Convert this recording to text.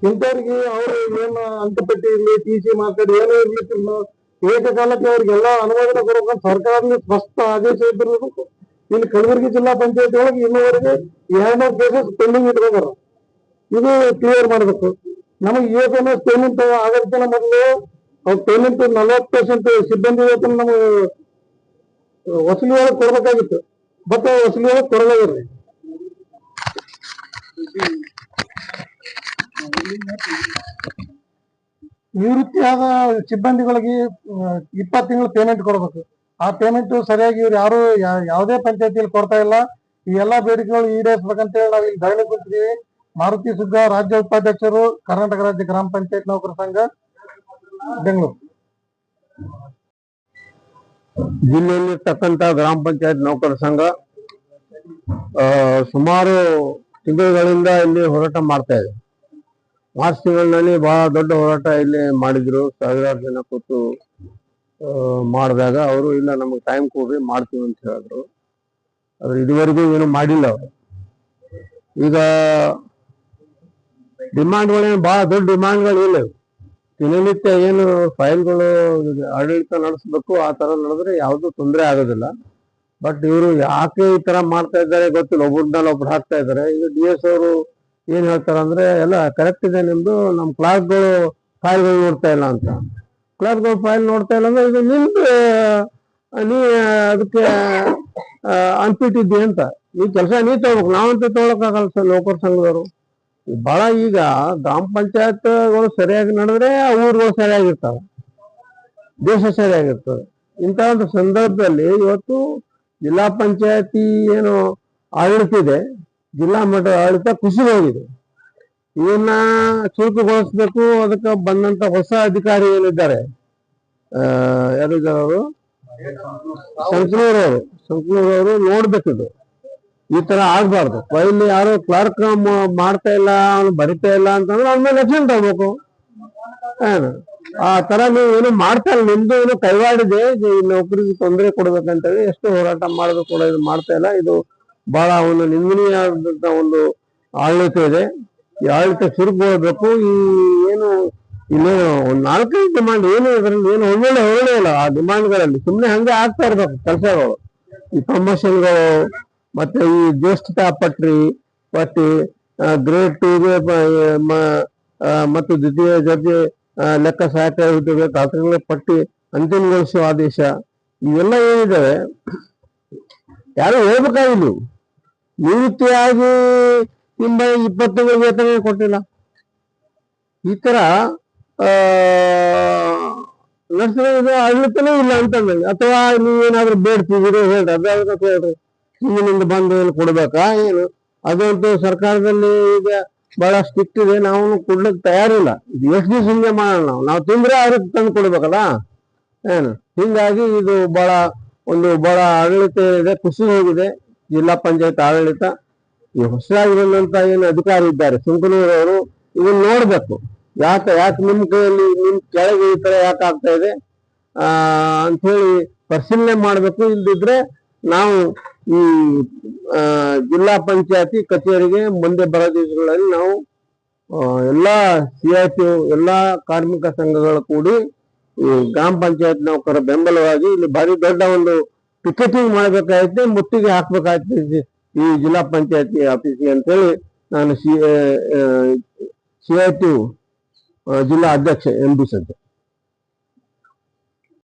ಇಂಥವ್ರಿಗೆ ಅವರು ಏನು ಅಂಕಪಟ್ಟಿ ಇರ್ಲಿ ಟಿ.ಸಿ ಮಾರ್ಕೆಟ್ ಏನೋ ಇರ್ಲಿಕ್ಕಿಲ್ಲ ಏಕಕಾಲಕ್ಕೆ ಅವ್ರಿಗೆಲ್ಲ ಅನುಮೋದನೆ ಕೊಡಬೇಕಂತ ಸರ್ಕಾರದಿಂದ ಸ್ಪಷ್ಟ ಆದೇಶ ಇದ್ದಿರಬೇಕು. ಇಲ್ಲಿ ಕಲಬುರಗಿ ಜಿಲ್ಲಾ ಪಂಚಾಯತ್ ಒಳಗೆ ಇನ್ನೂವರೆಗೆ 200 ಕೇಸಸ್ ಪೆಂಡಿಂಗ್ ಇಟ್ಕೊಂಡಾರ. ಇದು ಕ್ಲಿಯರ್ ಮಾಡ್ಬೇಕು. ನಮಗೆ EFMS ಪೇಮೆಂಟ್ ಆಗೋದಕ್ಕಿಂತ ಮೊದಲು ಅವ್ರ ಪೇಮೆಂಟ್ 40% ಸಿಬ್ಬಂದಿ ವೇತನ ನಮಗೆ ವಸೂಲಿ ಒಳಗೆ ಕೊಡ್ಬೇಕಾಗಿತ್ತು. ಬಟ್ ವಸೂಲಿ ಒಳಗೆ ಕೊಡಲಾಗಿರ್ರಿ. ನಿವೃತ್ತಿಯಾದ ಸಿಬ್ಬಂದಿಗಳಿಗೆ 20 ತಿಂಗಳು ಪೇಮೆಂಟ್ ಕೊಡ್ಬೇಕು. ಆ ಪೇಮೆಂಟ್ ಸರಿಯಾಗಿ ಇವ್ರು ಯಾರು ಯಾವುದೇ ಪಂಚಾಯತಿಯಲ್ಲಿ ಕೊಡ್ತಾ ಇಲ್ಲ. ಈ ಎಲ್ಲಾ ಬೇಡಿಕೆಗಳು ಈಡೇರಿಸಬೇಕಂತೇಳಿ ನಾವು ಇಲ್ಲಿ ಧರಣಿ ಕೂತಿದ್ದೀವಿ. ಮಾರುತಿ ಸುಗ್ಗ, ರಾಜ್ಯ ಉಪಾಧ್ಯಕ್ಷರು, ಕರ್ನಾಟಕ ರಾಜ್ಯ ಗ್ರಾಮ ಪಂಚಾಯತ್ ನೌಕರ ಸಂಘ, ಬೆಂಗಳೂರು. ಜಿಲ್ಲೆಯಲ್ಲಿರ್ತಕ್ಕಂಥ ಗ್ರಾಮ ಪಂಚಾಯತ್ ನೌಕರ ಸಂಘ ಸುಮಾರು ತಿಂಗಳುಗಳಿಂದ ಇಲ್ಲಿ ಹೋರಾಟ ಮಾಡ್ತಾ ಇದೆ. ಮಾರ್ಚ್ ತಿಂಗಳಿನಲ್ಲಿ ಬಹಳ ದೊಡ್ಡ ಹೋರಾಟ ಇಲ್ಲಿ ಮಾಡಿದ್ರು. ಸಾವಿರಾರು ಜನ ಕೂತು ಮಾಡಿದಾಗ ಅವರು ಇಲ್ಲ ನಮಗೆ ಟೈಮ್ ಕೊಡ್ರಿ ಮಾಡ್ತೀವಿ ಅಂತ ಹೇಳಿದ್ರು. ಆದ್ರೆ ಇದುವರೆಗೂ ಏನು ಮಾಡಿಲ್ಲ ಅವರು. ಈಗ ಡಿಮಾಂಡ್ಗಳೇನು ಬಹಳ ದೊಡ್ಡ ಡಿಮಾಂಡ್ಗಳು ಇಲ್ಲ. ದಿನನಿತ್ಯ ಏನು ಫೈಲ್ಗಳು ಆಡಳಿತ ನಡೆಸಬೇಕು ಆ ತರ ನಡೆದ್ರೆ ಯಾವ್ದು ತೊಂದರೆ ಆಗೋದಿಲ್ಲ. ಬಟ್ ಇವರು ಯಾಕೆ ಈ ತರ ಮಾಡ್ತಾ ಇದ್ದಾರೆ ಗೊತ್ತಿಲ್ಲ. ಒಬ್ಬರನ್ನ ಒಬ್ರು ಹಾಕ್ತಾ ಇದ್ದಾರೆ. ಈಗ DS ಅವರು ಏನ್ ಹೇಳ್ತಾರ ಅಂದ್ರೆ ಎಲ್ಲ ಕರೆಕ್ಟ್ ಇದೆ ನಿಮ್ದು, ನಮ್ ಕ್ಲಾರ್ಕ್ಗಳು ಫೈಲ್ಗಳು ನೋಡ್ತಾ ಇಲ್ಲ ಅಂತ. ಕ್ಲಾರ್ಕ್ಗಳು ಫೈಲ್ ನೋಡ್ತಾ ಇಲ್ಲ ಅಂದ್ರೆ ಇದು ನಿಮ್ದು, ನೀ ಅದಕ್ಕೆ ಅನ್ಪಿಟ್ಟಿದ್ದಿ ಅಂತ. ಈ ಕೆಲಸ ನೀ ತಗೋಬೇಕು, ನಾವಂತೂ ತಗೊಳಕ್ಕಾಗಲ್ಲ ಸರ್ ನೌಕರ ಸಂಘದವರು. ಬಹಳ ಈಗ ಗ್ರಾಮ ಪಂಚಾಯತ್ಗಳು ಸರಿಯಾಗಿ ನಡೆದ್ರೆ ಊರುಗಳು ಸರಿಯಾಗಿರ್ತಾವ, ದೇಶ ಸರಿಯಾಗಿರ್ತದೆ. ಇಂಥ ಒಂದು ಸಂದರ್ಭದಲ್ಲಿ ಇವತ್ತು ಜಿಲ್ಲಾ ಪಂಚಾಯತಿ ಏನು ಆಡಳಿತ ಇದೆ, ಜಿಲ್ಲಾ ಮಟ್ಟದ ಆಡಳಿತ ಕುಸಿದು ಹೋಗಿದೆ. ಇವನ್ನ ಚುರುಕುಗೊಳಿಸ್ಬೇಕು. ಅದಕ್ಕೆ ಬಂದಂತ ಹೊಸ ಅಧಿಕಾರಿ ಏನಿದ್ದಾರೆ, ಯಾರಿದ್ದಾರೆ ಅವರು, ಸಂಕನೂರವರು ನೋಡ್ಬೇಕಿದು. ಈ ತರ ಆಗ್ಬಾರ್ದು. ಫೈಲ್ ಯಾರು ಕ್ಲಾರ್ಕ್ ಮಾಡ್ತಾ ಇಲ್ಲ, ಅವನು ಬರಿತಾ ಇಲ್ಲ ಅಂತಂದ್ರೆ ಅವ್ನ ಮೇಲೆ ಆಕ್ಷನ್ ತಗೋಬೇಕು. ಆ ತರ ನೀವು ಏನು ಮಾಡ್ತಾ ಇಲ್ಲ, ನಿಮ್ದು ಏನು ಕೈವಾಡಿದೆ ಈ ನೌಕರಿಗೆ ತೊಂದರೆ ಕೊಡ್ಬೇಕಂತೇಳಿ ಎಷ್ಟು ಹೋರಾಟ ಮಾಡಿದ್ರು ಕೂಡ ಇದು ಮಾಡ್ತಾ ಇಲ್ಲ. ಇದು ಬಹಳ ಒಂದು ನಿಂದನೀಯವಾದಂತ ಒಂದು ಆಡಳಿತ ಇದೆ. ಈ ಆಡಳಿತ ಚುರುಕುಗೊಳ್ಬೇಕು. ಈ ಏನು ಇನ್ನೇನು ಒಂದ್ 4-5 ಡಿಮಾಂಡ್ ಏನು ಇದರಲ್ಲಿ ಏನು ಒಳ್ಳೆ ಇಲ್ಲ. ಆ ಡಿಮಾಂಡ್ಗಳಲ್ಲಿ ಸುಮ್ಮನೆ ಹಂಗೆ ಆಗ್ತಾ ಇರ್ಬೇಕು ಕೆಲಸಗಳು. ಈ ಪ್ರಮೋಷನ್ಗಳು ಮತ್ತೆ ಈ ಜ್ಯೇಷ್ಠತಾ ಪಟ್ರಿ, ಮತ್ತೆ ಗ್ರೇಡ್ 2ಗೆ ಮತ್ತು ದ್ವಿತೀಯ ದರ್ಜೆ ಲೆಕ್ಕ ಸಹಾಯಕ ಹುದ್ದೆಗೆ ಖಾತ್ರಿಗಳ ಪಟ್ಟಿ ಅಂತಿಮಗೊಳಿಸುವ ಆದೇಶ, ಇವೆಲ್ಲ ಏನಿದಾವೆ ಯಾರು ಹೋಗ್ಬೇಕಾಗಿಲ್ಲ. ನಿವೃತ್ತಿಯಾಗಿ 20 ತಿಂಗಳ ವೇತನ ಕೊಟ್ಟಿಲ್ಲ. ಈ ತರ ನಡೆಸಿದ ಆಡಳಿತನೇ ಇಲ್ಲ ಅಂತಂದ್ರೆ, ಅಥವಾ ನೀವೇನಾದ್ರೂ ಬೇಡ್ತಿದ್ದೀರಿ ಹೇಳ್ರಿ, ಅದಾದ ಹೇಳ್ರಿ. ಹಿಂದಿನಿಂದ ಬಂದು ಏನು ಕೊಡ್ಬೇಕಾ ಏನು? ಅದಂತೂ ಸರ್ಕಾರದಲ್ಲಿ ಈಗ ಬಹಳ ಸ್ಟ್ರಿಕ್ಟ್ ಇದೆ. ನಾವು ಕೊಡ್ಲಿಕ್ಕೆ ತಯಾರಿಲ್ಲ. ಇದು ಎಷ್ಟು ದಿವಸ ಹಿಂಗೆ ಮಾಡೋಣ, ನಾವು ತಿಂದ್ರೆ ಅವ್ರಿಗೆ ತಂದು ಕೊಡ್ಬೇಕಲ್ಲ ಏನು? ಹಿಂಗಾಗಿ ಇದು ಬಹಳ ಆಡಳಿತ ಇದೆ, ಕುಸಿದು ಹೋಗಿದೆ ಜಿಲ್ಲಾ ಪಂಚಾಯತ್ ಆಡಳಿತ. ಈ ಹೊಸದಾಗಿ ಬಂದಂತ ಏನು ಅಧಿಕಾರಿ ಇದ್ದಾರೆ ಸಂಕನೂರವರು, ಇದನ್ನ ನೋಡ್ಬೇಕು. ಯಾಕೆ ನಿಮ್ ಕೈಯಲ್ಲಿ ನಿಮ್ ಕೆಳಗೆ ಈ ತರ ಯಾಕೆ ಆಗ್ತಾ ಇದೆ ಅಂತ ಹೇಳಿ ಪರಿಶೀಲನೆ ಮಾಡ್ಬೇಕು. ಇಲ್ದಿದ್ರೆ ನಾವು ಈ ಜಿಲ್ಲಾ ಪಂಚಾಯತಿ ಕಚೇರಿಗೆ ಮುಂದೆ ಬರೋ ದಿವಸಗಳಲ್ಲಿ ನಾವು ಎಲ್ಲಾ CITU ಎಲ್ಲಾ ಕಾರ್ಮಿಕ ಸಂಘಗಳ ಕೂಡಿ ಈ ಗ್ರಾಮ ಪಂಚಾಯತ್ ನೌಕರ ಬೆಂಬಲವಾಗಿ ಇಲ್ಲಿ ಭಾರಿ ದೊಡ್ಡ ಒಂದು ಪಿಕೆಟಿಂಗ್ ಮಾಡ್ಬೇಕಾಯ್ತು, ಮುತ್ತಿಗೆ ಹಾಕ್ಬೇಕಾಯ್ತು ಈ ಜಿಲ್ಲಾ ಪಂಚಾಯತಿ ಆಫೀಸಿಗೆ ಅಂತೇಳಿ ನಾನು CITU ಜಿಲ್ಲಾ ಅಧ್ಯಕ್ಷ MB ಸಂಜಯ್.